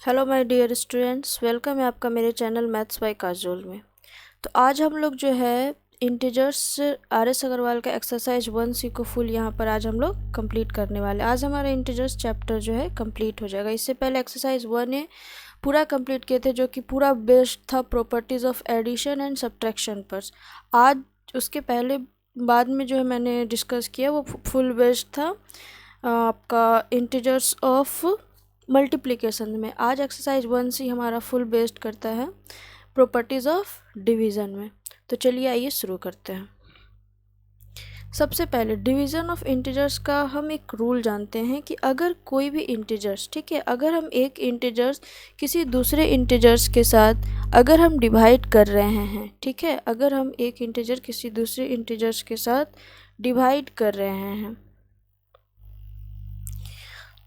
Hello my dear students, welcome है आपका मेरे चैनल मैथ्स बाय काजोल में। तो आज हम लोग जो है इंटीजर्स आर.एस. अग्रवाल का एक्सरसाइज 1C को फुल यहाँ पर आज हम लोग कंप्लीट करने वाले। आज हमारा इंटीजर्स चैप्टर जो है कंप्लीट हो जाएगा। इससे पहले एक्सरसाइज 1A पूरा कंप्लीट किए थे, जो कि पूरा बेस्ड था properties of addition and subtraction पर। आज उसके पहले बाद में जो है मैंने डिस्कस किया वो फुल बेस्ड था आपका इंटीजर्स ऑफ मल्टीप्लिकेशन में। आज एक्सरसाइज 1C हमारा फुल बेस्ड करता है प्रॉपर्टीज़ ऑफ डिवीज़न में। तो चलिए आइए शुरू करते हैं। सबसे पहले डिवीज़न ऑफ इंटीजर्स का हम एक रूल जानते हैं कि अगर कोई भी इंटीजर्स, ठीक है, अगर हम एक इंटीजर्स किसी दूसरे इंटीजर्स के साथ अगर हम डिवाइड कर रहे हैं, ठीक है, अगर हम एक इंटीजर किसी दूसरे इंटीजर्स के साथ डिवाइड कर रहे हैं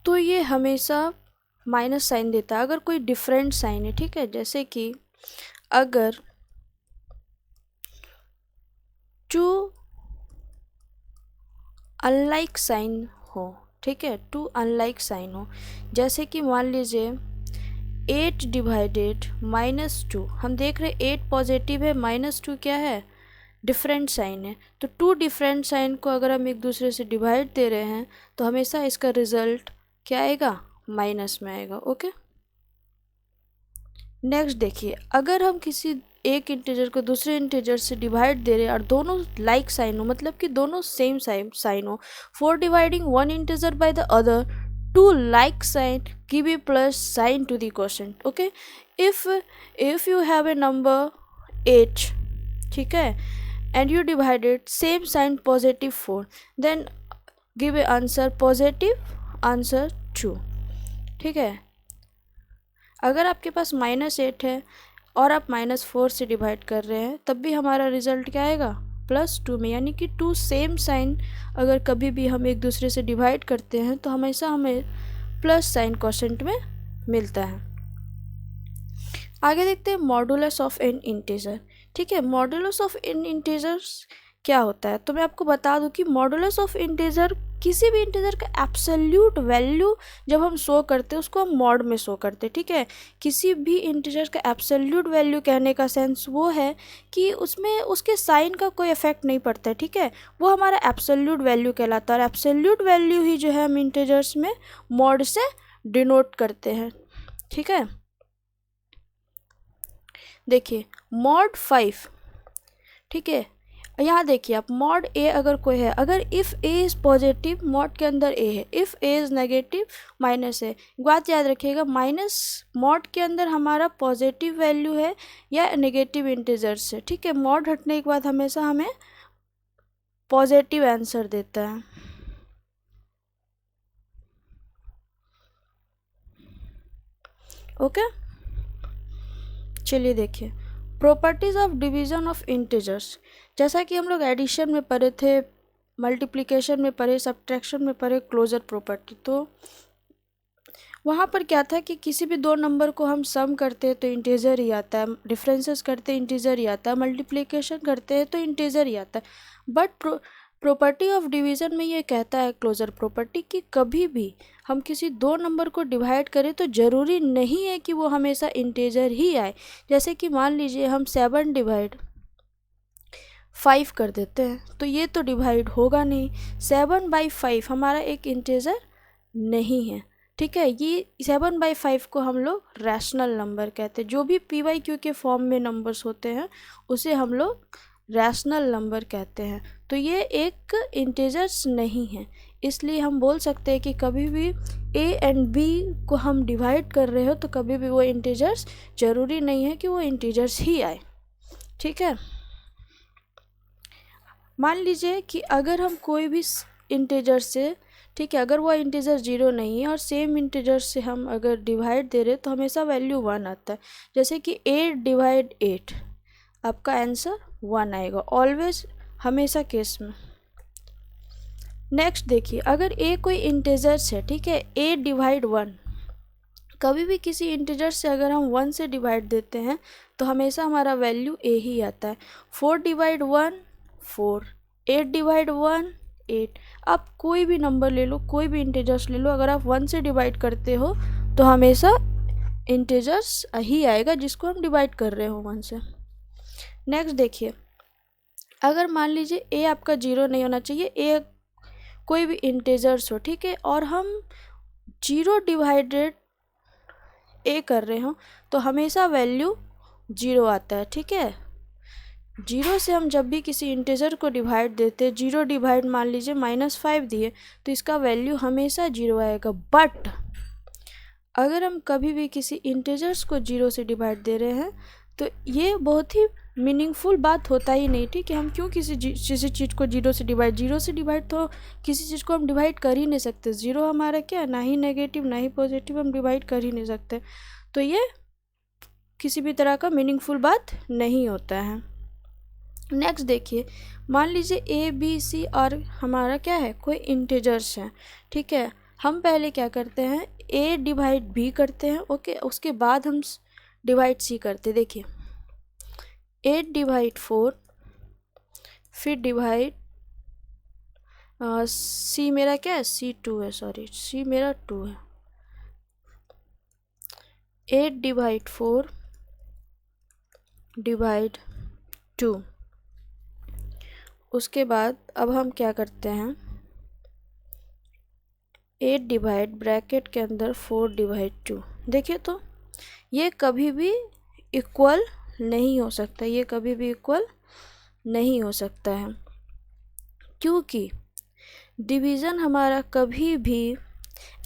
तो ये हमेशा माइनस साइन देता है अगर कोई डिफरेंट साइन है, ठीक है। जैसे कि अगर टू अनलाइक साइन हो, ठीक है, टू अनलाइक साइन हो, जैसे कि मान लीजिए 8 डिवाइडेड -2। हम देख रहे 8 पॉजिटिव है, -2 क्या है, डिफरेंट साइन है। तो 2 डिफरेंट साइन को अगर हम एक दूसरे से डिवाइड दे रहे हैं तो हमेशा इसका रिजल्ट क्या आएगा, माइनस में आएगा। ओके, नेक्स्ट देखिए, अगर हम किसी एक इंटीजर को दूसरे इंटीजर से डिवाइड दे रहे हैं और दोनों लाइक साइन हो, मतलब कि दोनों सेम साइन हो, for dividing one integer by the other two like sign give a plus sign to the quotient. Okay, if you have a number 8, ठीक है, and you divided same sign +4, then give a answer positive answer 2, ठीक है। अगर आपके पास -8 है और आप -4 से डिवाइड कर रहे हैं तब भी हमारा रिजल्ट क्या आएगा, +2 में, यानी कि 2 सेम साइन अगर कभी भी हम एक दूसरे से डिवाइड करते हैं तो हमेशा हमें प्लस साइन क्वोशंट में मिलता है। आगे देखते हैं मॉडुलस ऑफ एन इंटीजर, ठीक है। मॉडुलस ऑफ एन इंटीजर्स क्या होता है, तो मैं आपको बता दूं कि मॉडुलस ऑफ इंटीजर किसी भी इंटीजर का एब्सोल्यूट वैल्यू जब हम शो करते हैं उसको हम मॉड में शो करते हैं, ठीक है। किसी भी इंटीजर का एब्सोल्यूट वैल्यू कहने का सेंस वो है कि उसमें उसके साइन का कोई इफेक्ट नहीं पड़ता है, ठीक है, वो हमारा एब्सोल्यूट वैल्यू कहलाता है। और एब्सोल्यूट वैल्यू ही जो है हम इंटीजर्स में मॉड से डिनोट करते हैं, ठीक है। देखिए मॉड 5, ठीक है, यहाँ देखिए आप मॉड ए अगर कोई है, अगर if A is positive mod के अंदर ए है, if A is negative minus है। बात याद रखिएगा, माइनस मॉड के अंदर हमारा पॉजिटिव वैल्यू है या नेगेटिव इंटीजर से, ठीक है। मॉड हटने के बाद हमेशा हमें पॉजिटिव आंसर देता है। ओके, चलिए देखिए properties of division of integers. जैसा कि हम लोग एडिशन में पढ़े थे, मल्टीप्लिकेशन में पढ़े, सब्ट्रैक्शन में पढ़े क्लोजर प्रॉपर्टी, तो वहाँ पर क्या था कि किसी भी दो नंबर को हम सम करते हैं तो इंटीजर ही आता है, डिफरेंसेस करते हैं इंटीजर ही आता है, मल्टीप्लिकेशन करते हैं तो इंटीजर ही आता है। बट प्रॉपर्टी ऑफ डिवीज़न में ये कहता है क्लोजर प्रॉपर्टी कि कभी भी हम किसी दो नंबर को डिवाइड करें तो ज़रूरी नहीं है कि वो हमेशा इंटीजर ही आए। जैसे कि मान लीजिए हम 7 डिवाइड 5 कर देते हैं तो ये तो डिवाइड होगा नहीं, 7/5 हमारा एक इंटीजर नहीं है, ठीक है। ये 7/5 को हम लोग रैशनल नंबर कहते हैं। जो भी PYQ के फॉर्म में नंबर्स होते हैं उसे हम लोग रैशनल नंबर कहते हैं। तो ये एक इंटीजर्स नहीं है, इसलिए हम बोल सकते हैं कि कभी भी A एंड B को हम डिवाइड कर रहे हो तो कभी भी वो इंटीजर्स ज़रूरी नहीं है कि वो इंटीजर्स ही आए, ठीक है। मान लीजिए कि अगर हम कोई भी इंटीजर से, ठीक है, अगर वो इंटीजर 0 नहीं है और सेम इंटीजर से हम अगर डिवाइड दे रहे तो हमेशा वैल्यू 1 आता है। जैसे कि 8 डिवाइड 8, आपका आंसर 1 आएगा ऑलवेज, हमेशा केस में। नेक्स्ट देखिए, अगर ए कोई इंटीजर है, ठीक है, 8 डिवाइड 1, कभी भी किसी इंटीजर से अगर हम 1 से डिवाइड देते हैं तो हमेशा हमारा वैल्यू ए ही आता है। 4 डिवाइड 1 4, 8 डिवाइड 1 8। आप कोई भी नंबर ले लो, कोई भी इंटीजर्स ले लो, अगर आप 1 से डिवाइड करते हो तो हमेशा इंटीजर्स ही आएगा जिसको हम डिवाइड कर रहे हो 1 से। नेक्स्ट देखिए, अगर मान लीजिए ए आपका 0 नहीं होना चाहिए, ए कोई भी इंटीजर्स हो, ठीक है, और हम 0 डिवाइडेड ए कर रहे हो तो हमेशा वैल्यू 0 आता है, ठीक है। 0 से हम जब भी किसी इंटीजर को डिवाइड देते, 0 डिवाइड मान लीजिए -5 दिए तो इसका वैल्यू हमेशा 0 आएगा। बट अगर हम कभी भी किसी इंटीजर्स को 0 से डिवाइड दे रहे हैं तो ये बहुत ही मीनिंगफुल बात होता ही नहीं, ठीक है। हम क्यों किसी चीज़ को 0 से डिवाइड तो किसी चीज़ को हम डिवाइड कर ही नहीं सकते। 0 हमारा क्या, ना ही नेगेटिव ना ही पॉजिटिव, हम डिवाइड कर ही नहीं सकते। तो ये किसी भी तरह का मीनिंगफुल बात नहीं होता है। नेक्स्ट देखिए, मान लीजिए ए बी सी और हमारा क्या है, कोई इंटीजर्स है, ठीक है। हम पहले क्या करते हैं, ए डिवाइड बी करते हैं, ओके, उसके बाद हम डिवाइड सी करते हैं। देखिए 8 डिवाइड 4, फिर डिवाइड सी मेरा क्या है, C2 है, सॉरी सी मेरा 2 है। 8 डिवाइड 4 डिवाइड 2, उसके बाद अब हम क्या करते हैं, 8 डिवाइड ब्रैकेट के अंदर 4 डिवाइड 2। देखिए तो ये कभी भी इक्वल नहीं हो सकता, ये कभी भी इक्वल नहीं हो सकता है, क्योंकि डिवीज़न हमारा कभी भी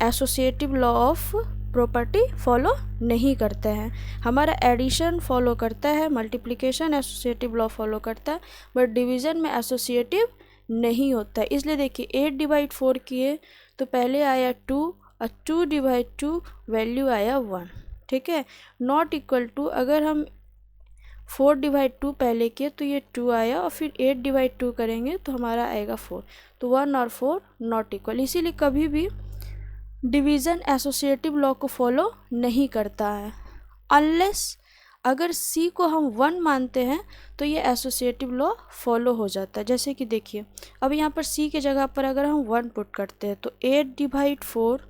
associative law of property follow नहीं करता है। हमारा एडिशन फॉलो करता है, मल्टीप्लिकेशन एसोसिएटिव लॉ फॉलो करता है, बट डिवीज़न में एसोसिएटिव नहीं होता है। इसलिए देखिए 8 डिवाइड 4 किए तो पहले आया 2 और 2 डिवाइड 2 वैल्यू आया 1, ठीक है। नॉट इक्वल टू, अगर हम 4 डिवाइड 2 पहले किए तो ये 2 आया, और फिर 8 डिवाइड 2 करेंगे तो हमारा आएगा 4। तो 1 और 4 नॉट इक्वल, इसीलिए कभी भी डिवीज़न एसोसिएटिव लॉ को फॉलो नहीं करता है। अनलेस अगर C को हम 1 मानते हैं तो ये एसोसिएटिव लॉ फॉलो हो जाता है। जैसे कि देखिए, अब यहाँ पर C की जगह पर अगर हम 1 पुट करते हैं तो 8 डिवाइड 4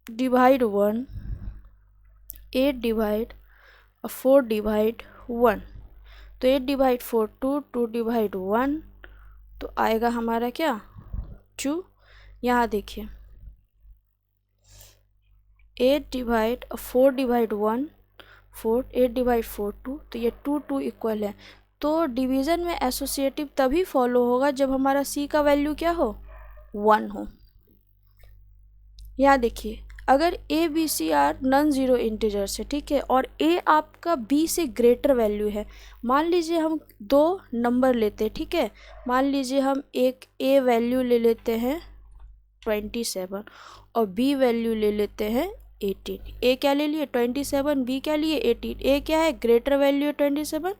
डिवाइड 1, 8 डिवाइड 4 डिवाइड 1, तो 8 डिवाइड 4 2, 2 डिवाइड 1 तो आएगा हमारा क्या, 2। यहाँ देखिए 8 डिवाइड 4 डिवाइड 1 4, 8 डिवाइड 4 2, तो ये 2 2 इक्वल है। तो डिवीज़न में एसोसिएटिव तभी फॉलो होगा जब हमारा C का वैल्यू क्या हो, 1 हो। यहाँ देखिए, अगर A B C are non zero integers है, ठीक है, और A आपका B से ग्रेटर वैल्यू है। मान लीजिए हम 2 नंबर लेते हैं, ठीक है। मान लीजिए हम एक A वैल्यू ले लेते हैं 27 और B वैल्यू ले लेते हैं 18। A क्या ले लिए 27, B क्या लिए 18। A क्या है, ग्रेटर वैल्यू है 27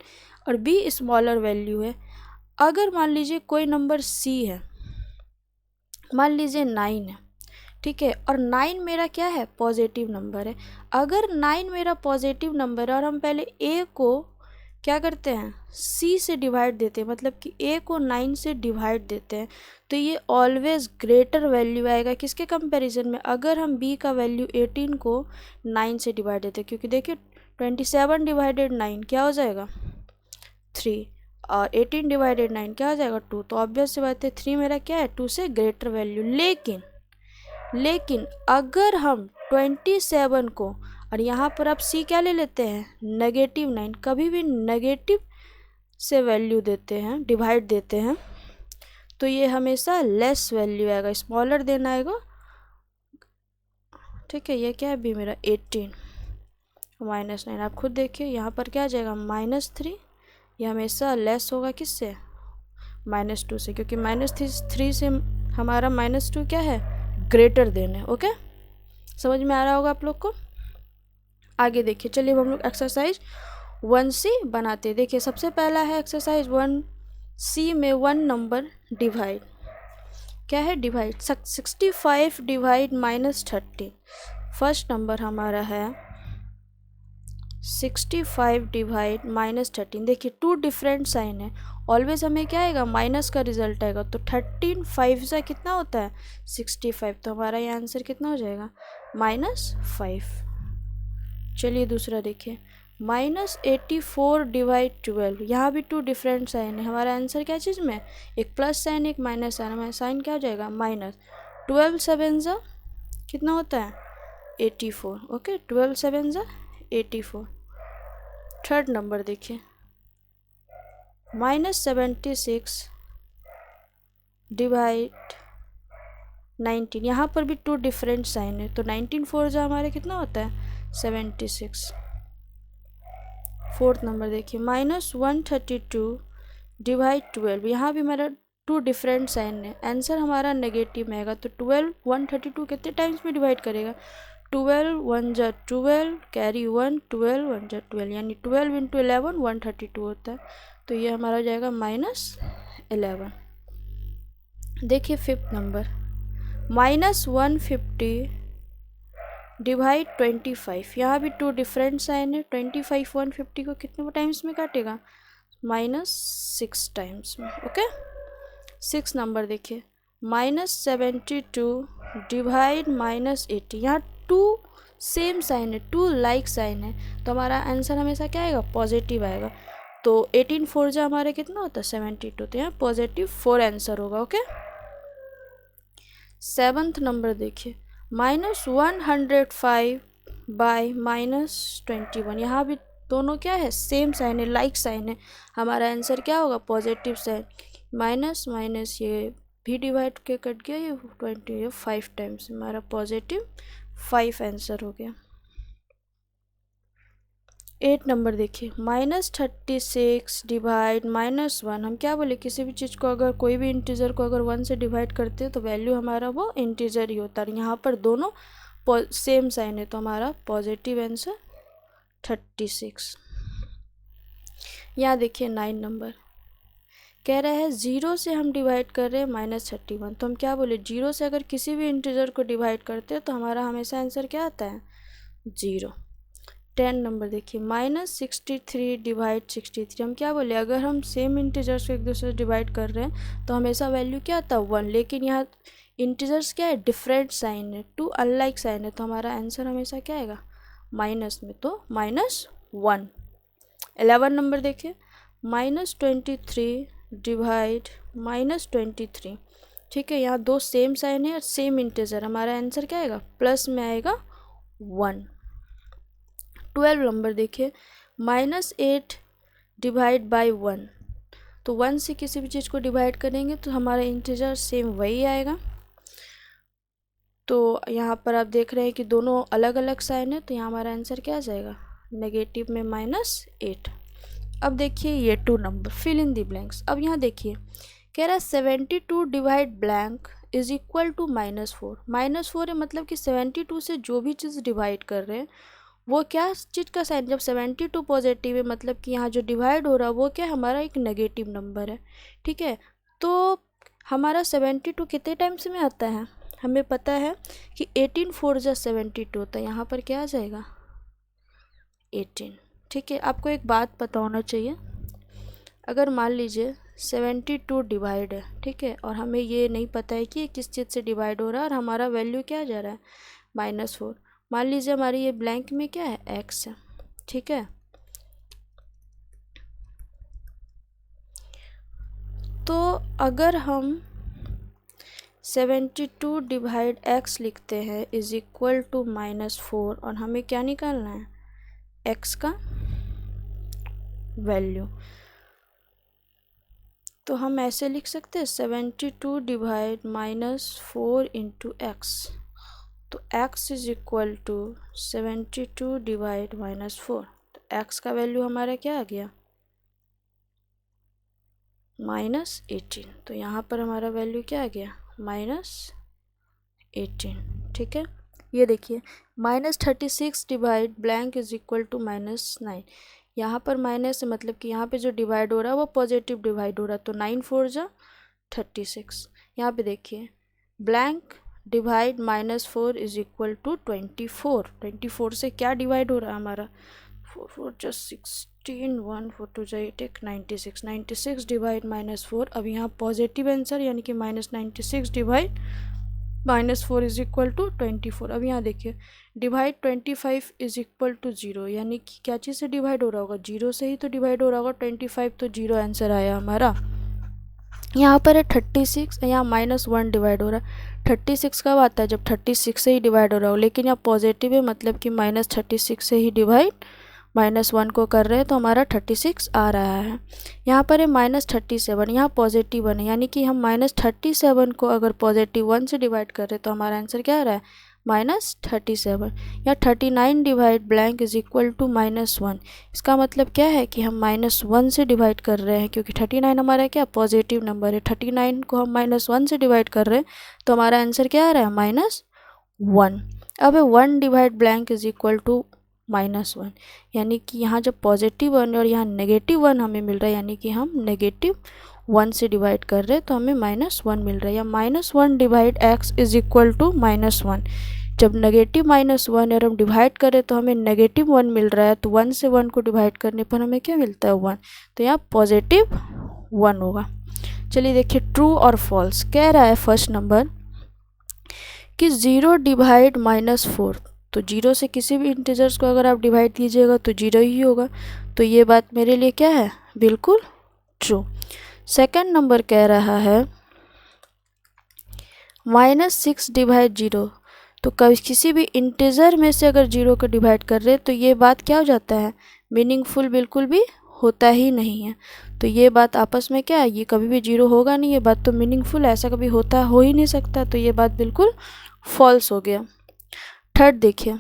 और B स्मॉलर वैल्यू है। अगर मान लीजिए कोई नंबर C है, मान लीजिए 9 है, ठीक है, और 9 मेरा क्या है, पॉजिटिव नंबर है। अगर 9 मेरा पॉजिटिव नंबर है और हम पहले A को क्या करते हैं, C से डिवाइड देते हैं, मतलब कि A को 9 से डिवाइड देते हैं, तो ये ऑलवेज ग्रेटर वैल्यू आएगा किसके कंपैरिजन में, अगर हम B का वैल्यू 18 को 9 से डिवाइड देते हैं। क्योंकि देखिए 27 डिवाइडेड 9 क्या हो जाएगा, 3, और 18 डिवाइडेड 9 क्या हो जाएगा, 2। तो ऑब्वियस सी बात है 3 मेरा क्या है, 2 से ग्रेटर वैल्यू। लेकिन अगर हम 27 को, और यहाँ पर आप C क्या ले लेते हैं, -9, कभी भी नेगेटिव से वैल्यू देते हैं, डिवाइड देते हैं, तो ये हमेशा लेस वैल्यू आएगा, स्मॉलर देना आएगा, ठीक है। ये क्या है, B मेरा 18 -9, आप खुद देखिए यहाँ पर क्या आ जाएगा, -3। ये हमेशा लेस होगा किससे, -2 से, क्योंकि -3 से हमारा -2 क्या है, ग्रेटर देन है। ओके, समझ में आ रहा होगा आप लोग को। आगे देखिए, चलिए अब हम लोग एक्सरसाइज 1C बनाते हैं। देखिए सबसे पहला है एक्सरसाइज 1C में 1 नंबर डिवाइड, क्या है, डिवाइड 65 डिवाइड -13। फर्स्ट नंबर हमारा है 65 डिवाइड -13। देखिए 2 डिफरेंट साइन है, ऑलवेज हमें क्या आएगा, माइनस का रिजल्ट आएगा। तो 13 5 से कितना होता है, 65, तो हमारा ये आंसर कितना हो जाएगा, -5। चलिए दूसरा देखिए, -84 डिवाइड 12। यहाँ भी टू डिफरेंट साइन है। हमारा आंसर क्या चीज़ में, एक प्लस साइन एक माइनस साइन। हमारा साइन क्या हो जाएगा, माइनस। 12 7 ज़ा कितना होता है, 84। ओके, 12 7 ज़ा 84। थर्ड नंबर देखिए, -76 डिवाइड 19। यहाँ पर भी टू डिफरेंट साइन है, तो 19 4 ज़ा हमारे कितना होता है, 76। फोर्थ नंबर देखिए, -132 डिवाइड 12। यहाँ भी हमारा टू डिफरेंट साइन है, आंसर हमारा नेगेटिव में आएगा। तो 12 132 कितने टाइम्स में डिवाइड करेगा, 12 1 जा 12 कैरी 1, 12 1 जा 12, यानी 12 इंटू 11 132 होता है। तो ये हमारा हो जाएगा -11। देखिए फिफ्थ नंबर, -150 डिवाइड 25। यहाँ भी टू डिफरेंट साइन है। 25 150 को कितने टाइम्स में काटेगा, -6 टाइम्स में। ओके, 6 नंबर देखिए, -72 डिवाइड -80। यहाँ टू सेम साइन है, टू लाइक साइन है, तो हमारा आंसर हमेशा क्या आएगा, पॉजिटिव आएगा। तो 18 4 जा हमारे कितना होता है, 72। तो यहाँ पॉजिटिव 4 आंसर होगा। ओके, सेवन्थ नंबर देखिए, -105 बाय -21। यहाँ भी दोनों क्या है, सेम साइन है, लाइक साइन है। हमारा आंसर क्या होगा, पॉजिटिव साइन। माइनस माइनस ये भी डिवाइड के कट गया, ये 20 ये 5 टाइम्स, हमारा पॉजिटिव 5 आंसर हो गया। 8 नंबर देखिए, -36 डिवाइड -1। हम क्या बोले, किसी भी चीज़ को अगर, कोई भी इंटीजर को अगर 1 से डिवाइड करते हैं तो वैल्यू हमारा वो इंटीजर ही होता है। यहाँ पर दोनों सेम साइन है, तो हमारा पॉजिटिव आंसर 36। यहाँ देखिए 9 नंबर, कह रहा है 0 से हम डिवाइड कर रहे हैं -31। तो हम क्या बोले, 0 से अगर किसी भी इंटीजर को डिवाइड करते हैं तो हमारा हमेशा आंसर क्या आता है, 0। 10 नंबर देखिए, -63 डिवाइड 63। हम क्या बोले, अगर हम सेम इंटीजर्स को एक दूसरे से डिवाइड कर रहे हैं तो हमेशा वैल्यू क्या आता है, 1। लेकिन यहाँ इंटीजर्स क्या है, डिफरेंट साइन है, टू अनलाइक साइन है, तो हमारा आंसर हमेशा क्या आएगा, माइनस में, तो -1। 11 नंबर देखिए, -23 डिवाइड -23। ठीक है, यहाँ दो सेम साइन है और सेम इंटीजर, हमारा आंसर क्या आएगा, प्लस में आएगा 1। 12 नंबर देखिए, -8 डिवाइड बाय 1। तो 1 से किसी भी चीज़ को डिवाइड करेंगे तो हमारा इंटीजर सेम वही आएगा। तो यहाँ पर आप देख रहे हैं कि दोनों अलग अलग साइन है, तो यहाँ हमारा आंसर क्या आ जाएगा, नेगेटिव में -8। अब देखिए ये 2 number, fill in the blanks. अब यहाँ देखिए, कह रहा है 72 divide blank is equal to -4। -4 है, मतलब कि 72 से जो भी चीज़ डिवाइड कर रहे हैं वो क्या चीज़ का साइन, जब 72 पॉजिटिव है मतलब कि यहाँ जो डिवाइड हो रहा है वो क्या, हमारा एक नेगेटिव नंबर है। ठीक है, तो हमारा 72 कितने टाइम्स में आता है, हमें पता है कि 18 4 जा 72 होता है। यहाँ पर क्या आ जाएगा, 18। ठीक है, आपको एक बात पता होना चाहिए, अगर मान लीजिए 72 डिवाइड है, ठीक है, और हमें ये नहीं पता है कि ये किस चीज़ से डिवाइड हो रहा है और हमारा वैल्यू क्या जा रहा है, -4। मान लीजिए हमारी ये ब्लैंक में क्या है, x है। ठीक है, तो अगर हम 72 डिवाइड x लिखते हैं इज इक्वल टू -4, और हमें क्या निकालना है, x का वैल्यू, तो हम ऐसे लिख सकते हैं 72 डिवाइड -4 इंटू x। तो x is equal to 72 divide -4। तो x का वैल्यू हमारा क्या आ गया, -18। तो यहाँ पर हमारा वैल्यू क्या आ गया, -18। ठीक है, ये देखिए -36 divide blank is equal to -9। यहाँ पर माइनस है, मतलब कि यहाँ पे जो डिवाइड हो रहा है वो पॉजिटिव डिवाइड हो रहा है, तो 9 4 जा 36। यहाँ पे देखिए blank divide -4 is equal to 24। 24 से क्या डिवाइड हो रहा है हमारा, 4 4 जा 16, 1 4 2 जा 8 1 96। 96 डिवाइड -4। अब यहाँ पॉजिटिव आंसर यानी कि -96 डिवाइड -4 इज इक्वल टू 24। अब यहाँ देखिए डिवाइड 25 इज इक्वल टू 0, यानी कि क्या चीज़ से डिवाइड हो रहा होगा, 0 से ही तो डिवाइड हो रहा होगा। 25 तो 0 आंसर आया हमारा। यहाँ पर है 36, यहाँ -1 डिवाइड हो रहा है। 36 कब आता है, जब 36 से ही डिवाइड हो रहा हो, लेकिन यहाँ पॉजिटिव है मतलब कि -36 से ही डिवाइड -1 को कर रहे हैं, तो हमारा 36 आ रहा है। यहाँ पर है -37, यहाँ पॉजिटिव 1 है, यानी कि हम -37 को अगर पॉजिटिव 1 से डिवाइड कर रहे हैं तो हमारा आंसर क्या आ रहा है, -37। या 39 divide blank is equal to -1। इसका मतलब क्या है कि हम -1 से डिवाइड कर रहे हैं, क्योंकि 39 हमारा क्या पॉजिटिव नंबर है। 39 को हम -1 से डिवाइड कर रहे हैं तो हमारा आंसर क्या आ रहा है, -1। अब 1 divide blank is equal to -1, यानी कि यहाँ जब पॉजिटिव 1 और यहाँ नेगेटिव 1 हमें मिल रहा है, यानी कि हम -1 से डिवाइड कर रहे हैं तो हमें -1 मिल रहा है। या -1 divide x is equal to -1, जब नेगेटिव -1 और हम डिवाइड करें तो हमें -1 मिल रहा है, तो 1 से 1 को डिवाइड करने पर हमें क्या मिलता है, 1, तो यहाँ पॉजिटिव 1 होगा। चलिए देखिए ट्रू और फॉल्स। कह रहा है फर्स्ट नंबर कि 0 डिवाइड -4, तो 0 से किसी भी इंटीजर्स को अगर आप डिवाइड कीजिएगा तो 0 ही होगा, तो ये बात मेरे लिए क्या है, बिल्कुल ट्रू। सेकंड नंबर कह रहा है -6 डिवाइड 0, तो कभी किसी भी इंटीजर में से अगर 0 को डिवाइड कर रहे तो ये बात क्या हो जाता है, मीनिंगफुल बिल्कुल भी होता ही नहीं है। तो ये बात आपस में क्या है, ये कभी भी 0 होगा नहीं, ये बात तो मीनिंगफुल ऐसा कभी हो ही नहीं सकता, तो ये बात बिल्कुल फॉल्स हो गया। थर्ड देखिए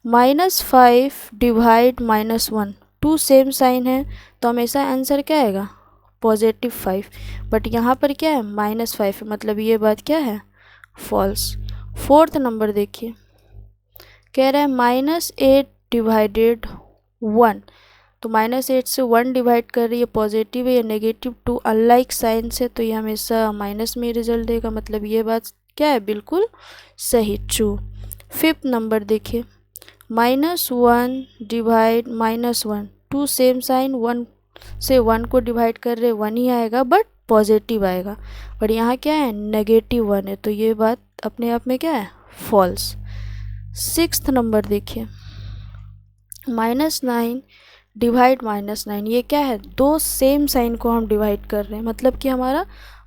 -5 डिवाइड -1, 2 सेम साइन है तो हमेशा आंसर क्या आएगा, +5। बट यहाँ पर क्या है, -5 है, मतलब ये बात क्या है, फॉल्स। फोर्थ नंबर देखिए कह रहा है -8 डिवाइडेड 1, तो -8 से 1 डिवाइड कर रही है, पॉजिटिव है या नेगेटिव, 2 अनलाइक साइन से, तो ये हमेशा माइनस में रिजल्ट देगा, मतलब ये बात क्या है, बिल्कुल सही, ट्रू। फिफ्थ नंबर देखिए -1 डिवाइड -1, 2 सेम साइन, 1 से 1 को डिवाइड कर रहे 1 ही आएगा बट पॉजिटिव आएगा, पर यहाँ क्या है, -1 है, तो ये बात अपने आप में क्या है, फॉल्स। सिक्स्थ नंबर देखिए -9 डिवाइड -9, ये क्या है, 2 सेम साइन को हम डिवाइड कर रहे हैं, मतलब कि हमारा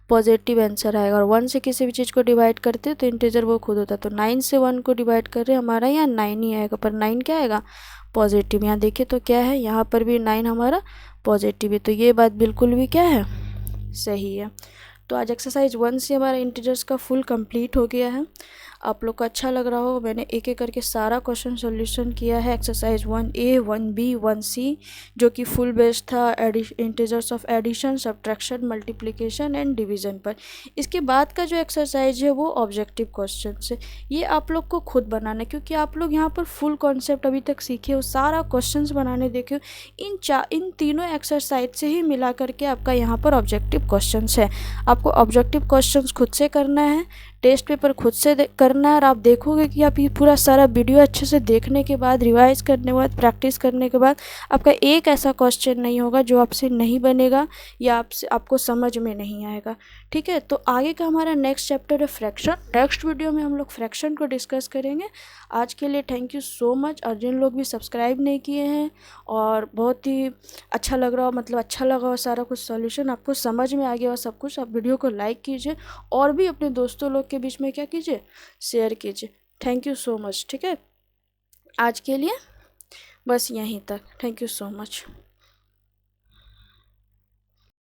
पॉजिटिव आंसर आएगा। और 1 से किसी भी चीज़ को डिवाइड करते तो इंटीजर वो खुद होता, तो 9 से 1 को डिवाइड कर रहे हैं, हमारा यहाँ 9 ही आएगा, पर 9 क्या आएगा, पॉजिटिव। यहाँ देखिए तो क्या है, यहाँ पर भी 9 हमारा पॉजिटिव है, तो ये बात बिल्कुल भी क्या है, सही है। तो आज एक्सरसाइज 1 से हमारा इंटीजर्स का फुल कंप्लीट हो गया है। आप लोग को अच्छा लग रहा हो, मैंने एक एक करके सारा क्वेश्चन सॉल्यूशन किया है। एक्सरसाइज 1A 1B 1C जो कि फुल बेस्ड था integers of addition, subtraction, multiplication and division पर। इसके बाद का जो एक्सरसाइज है वो ऑब्जेक्टिव क्वेश्चन है, ये आप लोग को खुद बनाना है, क्योंकि आप लोग यहाँ पर फुल कॉन्सेप्ट अभी तक सीखे हो, सारा क्वेश्चन बनाने देखे हो, इन तीनों एक्सरसाइज से ही मिला करके आपका यहाँ पर ऑब्जेक्टिव क्वेश्चन है। आपको ऑब्जेक्टिव क्वेश्चन खुद से करना है, टेस्ट पेपर खुद से करना है, और आप देखोगे कि आप ये पूरा सारा वीडियो अच्छे से देखने के बाद, रिवाइज करने के बाद, प्रैक्टिस करने के बाद आपका एक ऐसा क्वेश्चन नहीं होगा जो आपसे नहीं बनेगा या आपको समझ में नहीं आएगा। ठीक है, तो आगे का हमारा नेक्स्ट चैप्टर है फ्रैक्शन। नेक्स्ट वीडियो में हम लोग फ्रैक्शन को डिस्कस करेंगे। आज के लिए थैंक यू सो मच। और जिन लोग भी सब्सक्राइब नहीं किए हैं और बहुत ही अच्छा लग रहा हो, मतलब अच्छा लगा हो सारा कुछ सॉल्यूशन, आपको समझ में आ गया हो सब कुछ, आप वीडियो को लाइक कीजिए और भी अपने दोस्तों लोग के बीच में क्या कीजिए, शेयर कीजिए। Thank you so much. ठीक है, आज के लिए बस यहीं तक। Thank you so much.